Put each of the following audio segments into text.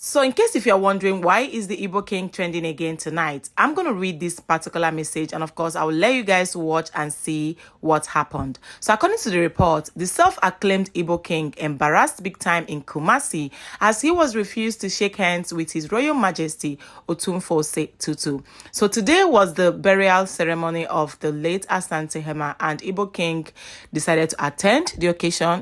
So in case if you're wondering why is the Igbo king trending again tonight, I'm going to read this particular message and of course I will let you guys watch and see what happened. So according to the report, the self-acclaimed Igbo king embarrassed big time in Kumasi as he was refused to shake hands with His Royal Majesty Otumfuo Tutu. So today was the burial ceremony of the late Asantehema, and Igbo king decided to attend the occasion,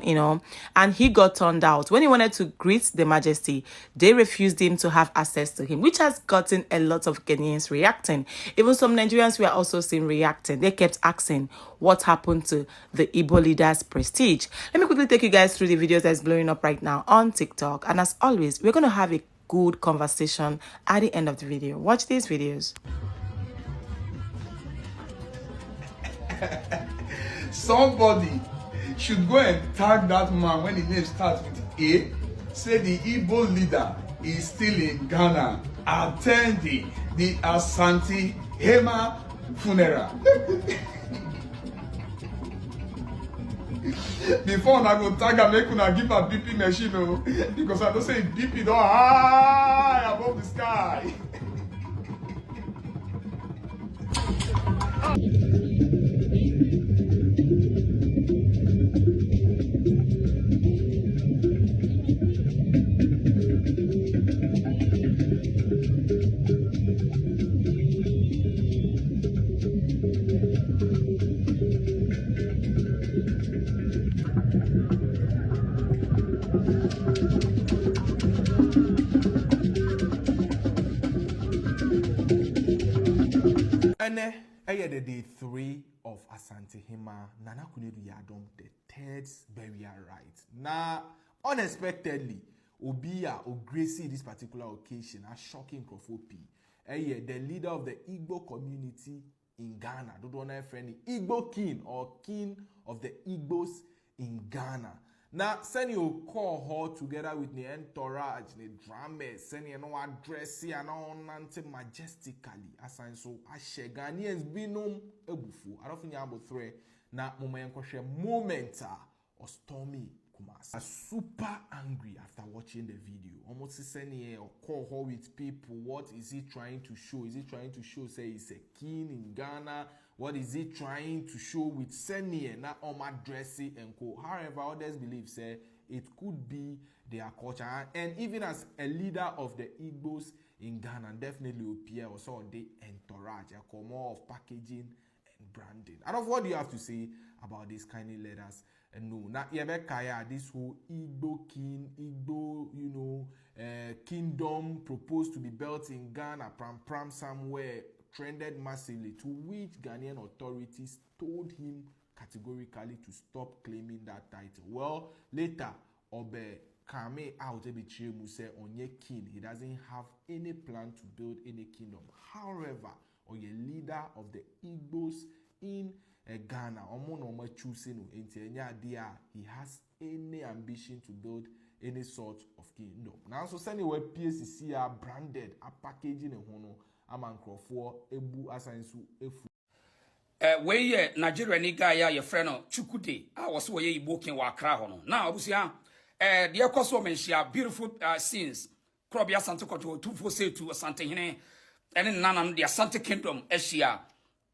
and he got turned out. When he wanted to greet the majesty, they refused him to have access to him, which has gotten a lot of Ghanaians reacting. Even some Nigerians were also seen reacting. They kept asking what happened to the Igbo leader's prestige. Let me quickly take you guys through the videos that's blowing up right now on TikTok. And as always, we're going to have a good conversation at the end of the video. Watch these videos. Somebody should go and tag that man when his name starts with A. Say the Igbo leader is still in Ghana attending the Asantehema funeral. Before I go tag and make una give a BP machine, because I don't say BP don't high above the sky. The day 3 of Asantehema Nana Kunedu Yadom, the third burial rite. Now, unexpectedly, Obia or Gracie this particular occasion a shocking Krofopi. The leader of the Igbo community in Ghana, don't want to friend Igbo king or king of the Igbos in Ghana. Now, send you call her together with the entourage, the drummers, send you no address and on majestically. As I so, I share Ghanaians binum ebufu. I don't think you have a threat. Now, moment or stormy Kumasi. I'm super angry after watching the video. Almost sending or call her with people. What is he trying to show? Is he trying to show, say, he's a king in Ghana? What is he trying to show with Senie, not dressing and co? However, others believe say it could be their culture, and even as a leader of the Igbos in Ghana, definitely appear also the entourage, a more of packaging and branding. And of what do you have to say about these kind of letters? And no, not Yemekaya, this whole Igbo king, Igbo, kingdom proposed to be built in Ghana, pram somewhere. Trended massively, to which Ghanaian authorities told him categorically to stop claiming that title. Well, later, Obe Kame out say Onye king, he doesn't have any plan to build any kingdom. However, Onye leader of the Igbos in Ghana, he has any ambition to build any sort of kingdom. Now, so anyway, PSC are branded, are packaging a hono. Amankrofo ebu asansu efu we Nigeria ni guy ya friend no Chukude I was we Igbo king wa Accra ho no now obusia the ekoso menshia beautiful scenes Krobia Asante Koto Otumfuo say to Asantehene and nanam the Asante kingdom Asia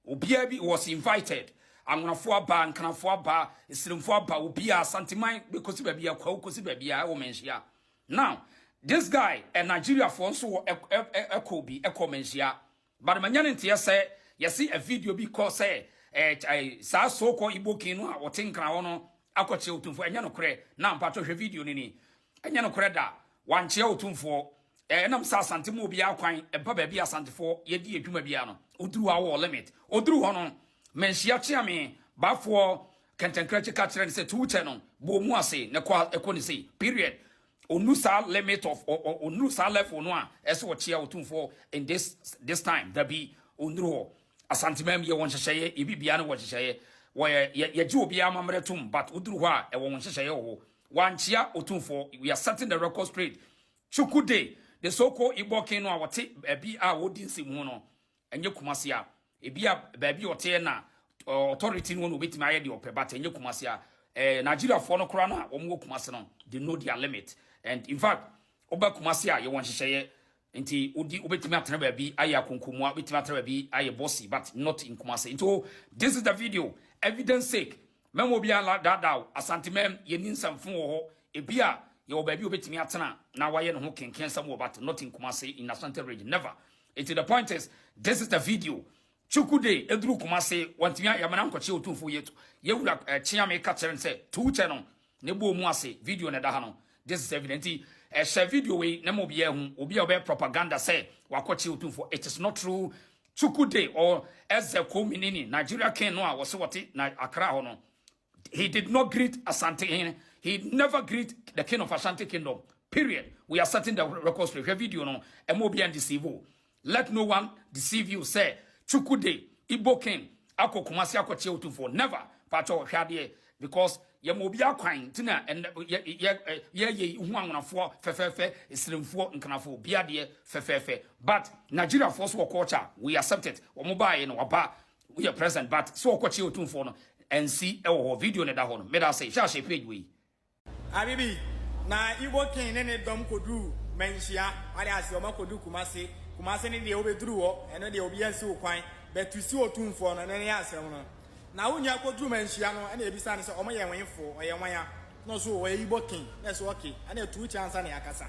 obia bi was invited amnafo aba nkanafo aba isrimfo aba obia Asanteman because baby akwa kosi baby a wo menshia now. This guy, a Nigeria for so echo mentia. But manyan tia say, you see a video because say, sa so called Igbo king or think ono, akoche Otumfuo, and yanokre, now part of video nini. And yanokrada, one chair Otumfuo, and I'm sa Santimo be outquine, and Papa be a Santefo, yedi a Jumabiano, Udru our limit, Udru hono, mentia chiame, Bafo, Cantan Cratch catcher and say 2 channel, Bomuase, Nakwa Econisi, period. Onusa limit of Onusa level no as what chia Otumfuo in this time there be Onruho Asantemem ye won hyehyeye ebi bia no wo hyehyeye where ye ju obi amamretum but Udruho e won hyehyeye ho wan chia Otumfuo we are setting the record straight Chukude the so-called Igbo king no awote ebi a wodi nsimu no enye Kumasi a ebi a baabi ote na authority no obetimi aye de ope but enye Kumasi a Nigeria for no kora na omo Kumasi no they know their limit. And in fact, oba kumase a ye won hyehyeye nti odi obetimi atena ba bi aye akonkomua obetimi atena ba bi aye bossy but not in Kumasi. So this is the video, evidence sake memo bia la dadaw asantemem ye ninsamfo ho ebia ye obabi obetimi atena na waye no ho kenken sam but not in Kumasi, in Asante region, never. It is the point is, this is the video. Chukude edru Kumasi wantimi ayamana nkoche Otumfuo yetu ye wura chiame ka keren se tu channel ne bo mu ase video ne da ha no. This is evident. Share video we na mo bia hu obi obe propaganda say wakoche Otumfuo. It is not true. Chukude or Ezeko Minini, Nigeria king no was what na Accra hono. He did not greet Asante. He never greet the king of Asante Kingdom. Period. We are setting the records for video no and mo bia deceive. Let no one deceive you. Say Chukude Igbo king ako Kumasi akoche Otumfuo. Never. Pacho hwade because ye mo bia kwan tina and ye huanwonafo fefefe islimfo nkanafo bia de fefefe but Nigeria force war culture we accept it wo mo ba ye no waba we are present but so okochi Otumfuo no and see e video ne da ho no me da say sha page we abibi na Igbo king ne dom kodu menhia ade ase o makodu Kumasi ne de obeduru ho eno de obi ansi okwan but si Otumfuo no ne asem no na unya kodru menhia no na ebisa ne se omo ye wenfo oye wanya no so we Igbo king na so okay ana tu chance na yakasa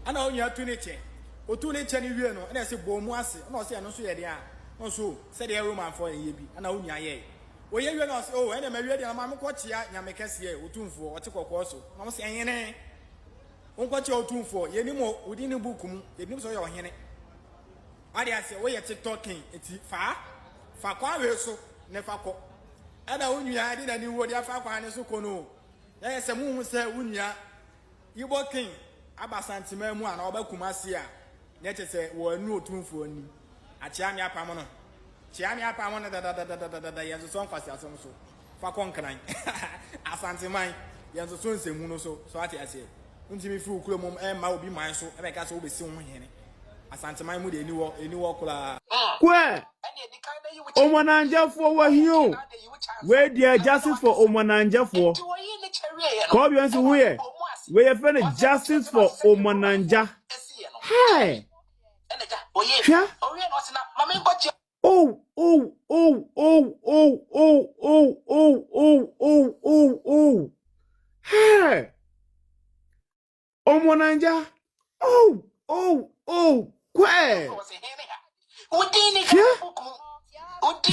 ana unya tu ne che otu ne che ne wie no na se bomu ase na o se no so ye de a no so se de Roman for ye bi ana unya ye o ye wie no so o ene ma wie de na ma me ko chia nyame kese ye Otumfuo o te kokko so na mo se enhene onko che Otumfuo ye ni mo odi ne bukum ye ni so ye ohene ade ase we ye TikTok king eti fa kwa we so ne fa ko ana unya ade na ni wo dia fa kwa ne so kono ya se mu se unya Igbo king Asantehema mu ana oba Kumasi a ne che se wo anu Otumfuo ni achia mi apam no chia mi apam no da yenzo so nkwasi asom so fa kon kran Asantehema yenzo so nsemu no so ate ase ntimi fi ukuro mom ma obi man so e be ka so obesi ho hene Asantehema mu de eni wo kula Kwe Omananjafo wa hiyo. Where there justice for Omananjafo. Come you answer where? Where you find justice for Omananja. Hey. Yeah. Oh. Hey. Omananja. Kwe.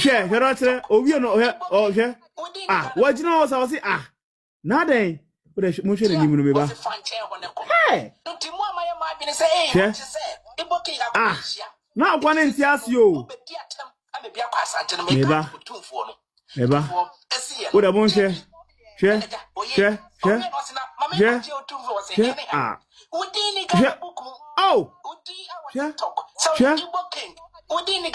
Yeah, you're right. Oh, you know, oh, yeah. What you know? I was nothing. But I should motion in you, baby. Hey, now one in you. Neba. What a motion. Share. Oh, yeah.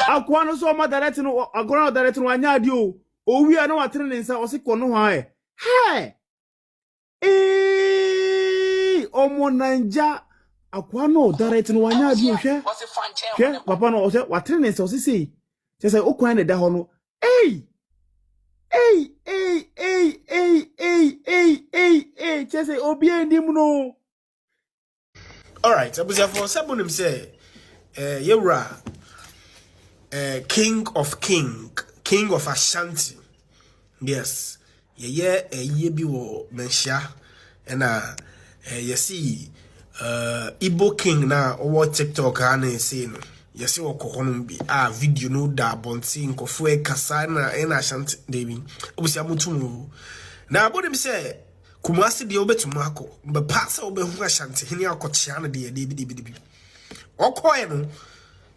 Akwano so ma direct no agora direct no anya ade o wi a no watere ne nsa o se kono ha Omonanja akwano direct no anya ade o hwe papa no o se watere ne nsa o se sei se okwan ne da ho no che se obi endim no. All right, abusia for sabonim say yewra king of Ashanti. Yes. Ye bi wo menhia na ye see Igbo king na o TikTok na say no. Ye see wo kokono bi video no da bonti nkofo e kasa na Ashanti debi. Obusia mutumu. Na abodem say Kumasi de obetumu akọ. Be pasa obehu Ashanti hini akochia na de debi. Okoye no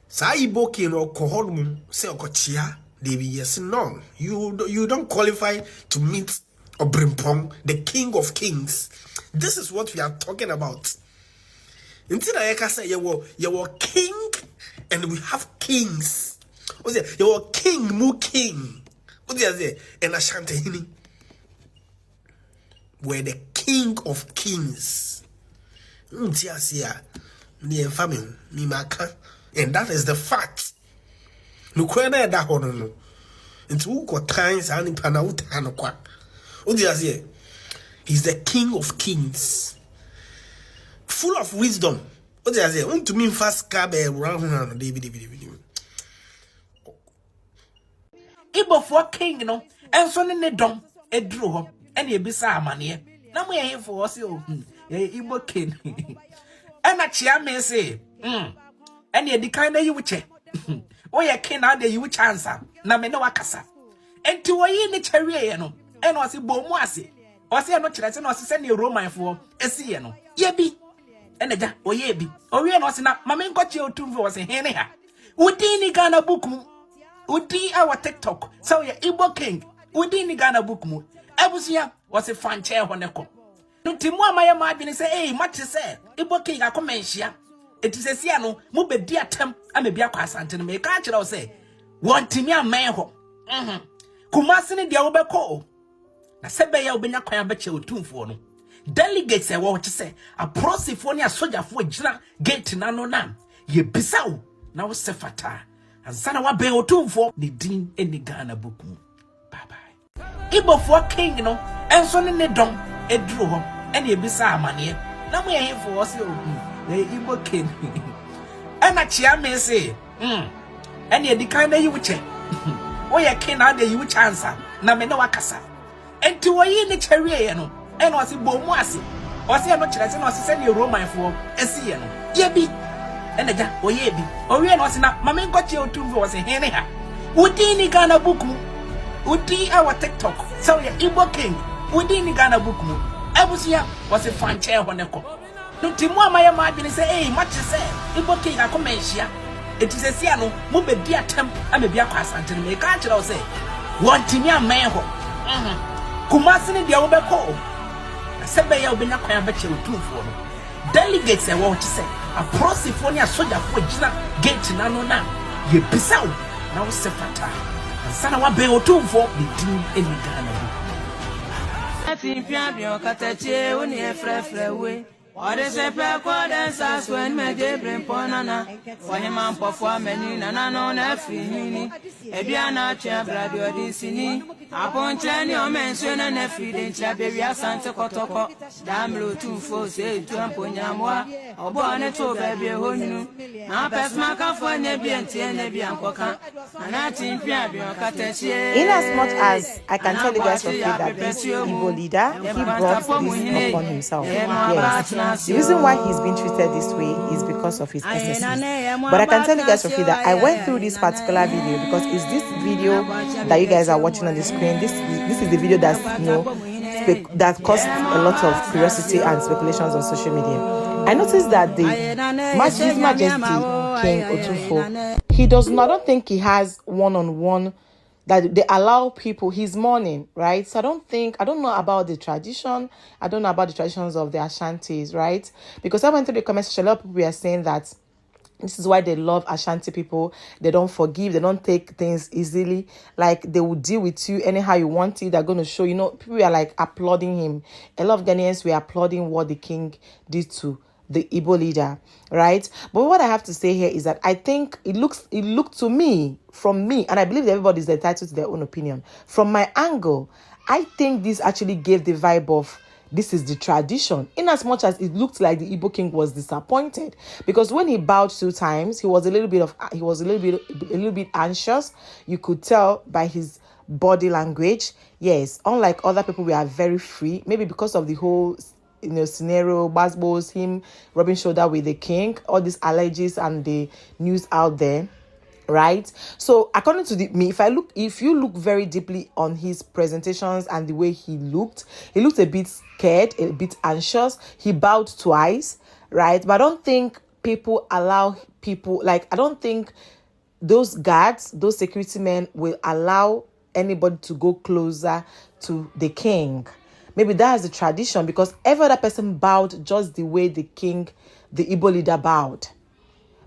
sa Igbo king no kohonum say okochia debi. Yes, no, you don't qualify to meet Obrimpong, the king of kings. This is what we are talking about. Until I can say you were king and we have kings. What's it? You were king, mu king. What do you say? And Asantehene were the king of kings. And that is the fact. No kwena da hono no. Nti wo ko times ani pana uta no kwa. What do you say? He's the king of kings. Full of wisdom. What I say? Want to mean fast cab around David. Igbo for king no enso ne dom edru ho ene ebisa amane na mo ye for us o Igbo king ena chia me say ene edikan na yiwu che o ye king na de yiwu chance na me ne wakasa enti wo yi ne cherie ye no ena o se bomu ase o se no kire se no se ne Roman for esi ye no ye bi ene ja o ye bi o wie no se na mame nkochi Otumfuo se hene ha wudi ni Ghana book mu Udi our TikTok, so ya Igbo king. Udi ni Ghana book mu. Ebusia was a fan chair honeko. No timwa maya madwene say, hey, much say, Igbo king akomenhia. It is a siano, mu be dia tem, ame bia kwa Asantehema me ka kira say, want timi amen ho. Kumasi ni dia wobeko. Na sebe ya obenya kwan abeche Otumfuo no. Delegates e wo say, a prosifo ni a soldierfo agina gate na no nam. Ye bisawo na wo sefata. And sana wa be Otumfuo ni din eni Ghana book mu. Bye bye. Igbo for king no enso ne dom edru ho ene ebisa amane na mo ye for us o Igbo king. Ena chia me say ene edikan na yiwu che. O ye king na de yiwu chance na me ne wakasa. Enti wo yi ne cherie ye no ene o se bomu ase. O se no kire se no se ne Roman for esi ye no. Ye bi ene ja oye bi o wie no se na mame nkochi Otumfuo se hene ha wudi ni Ghana book mu wudi our TikTok so ya Igbo king wudi ni Ghana book mu ebusia was a fan chair honeko no timu amaya madwene say hey much say Igbo king akomenhia it is a no mu be dia tem ame bia kwa Asantehema me ka kira o say want timi amen ho kumasi ni dia wobeko sebe ya obenya kwan abeche Otumfuo no delegates e wo say a prosifo ni a soldierfo agina gate na no na ye bisawo na wo sefata sana wa be Otumfuo ni din eni Ghana bo Afimpia bi okatache woni efrefre we ode sepe kwa dancers when me de bring ponana for him and pofo amani na no na afini ebia na atwa brade odi sini aponche ni o mention na afide ncha be wi asante kotoko damlo Otumfuo se tu amponyamwa obo ne to be bi ehonu na pesma ka fo ne bi entie ne bi ankoka na timpia bi okatache. In as much as I can tell you guys for free that this Igbo leader, he brought this upon himself. Yes. The reason why he's been treated this way is because of his excesses. But I can tell you guys for free that I went through this particular video because it's this video that you guys are watching on the screen. This is the video that's that caused a lot of curiosity and speculations on social media. I noticed that His Majesty King Otumfuo, he does not. I don't think he has one-on-one that they allow people. He's mourning, right? So I don't know about the tradition. I don't know about the traditions of the Ashantis, right? Because I went through the comment section, a lot of people are saying that this is why they love Ashanti people. They don't forgive. They don't take things easily. Like, they will deal with you anyhow you want it. They're going to show, people are like applauding him. A lot of Ghanaians were applauding what the king did to the Igbo leader, right? But what I have to say here is that I think it looked to me, from me, and I believe that everybody is entitled to their own opinion. From my angle, I think this actually gave the vibe of this is the tradition, in as much as it looked like the Igbo king was disappointed, because when he bowed 2 times, he was a little bit anxious. You could tell by his body language. Yes, unlike other people, we are very free, maybe because of the whole scenario, Basbos, him rubbing shoulder with the king, all these allergies and the news out there, right? So according to if you look very deeply on his presentations and the way he looked a bit scared, a bit anxious. He bowed twice, right? But I don't think people allow people, like, I don't think those guards, those security men will allow anybody to go closer to the king. Maybe that's the tradition, because every other person bowed just the way the king, the Igbo leader, bowed.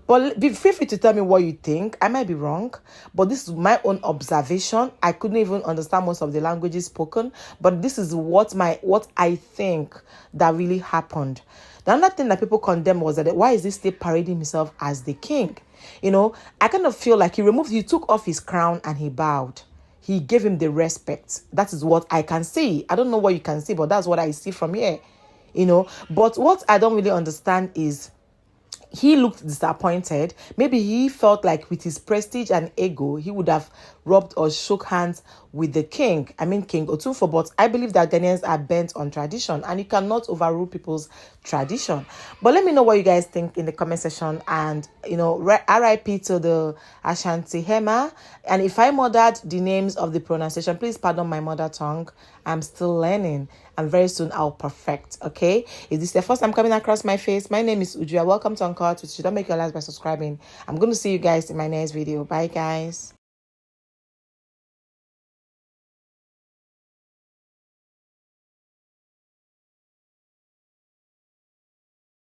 But feel free to tell me what you think. I might be wrong, but this is my own observation. I couldn't even understand most of the languages spoken, but this is what I think that really happened. The other thing that people condemned was that why is he still parading himself as the king? I kind of feel like he took off his crown and he bowed. He gave him the respect. That is what I can see. I don't know what you can see, but that's what I see from here. But what I don't really understand is he looked disappointed. Maybe he felt like with his prestige and ego, he would have rubbed or shook hands with the king. I mean, King Otumfuo. But I believe that Ghanaians are bent on tradition, and you cannot overrule people's tradition. But let me know what you guys think in the comment section. And, you know, RIP to the Asantehema. And if I murdered the names of the pronunciation, please pardon my mother tongue. I'm still learning, and very soon I'll perfect. Okay, if this is the first time coming across my face, my name is Ujua. Welcome to Uncut, which you don't make your lives by subscribing. I'm going to see you guys in my next video. Bye guys.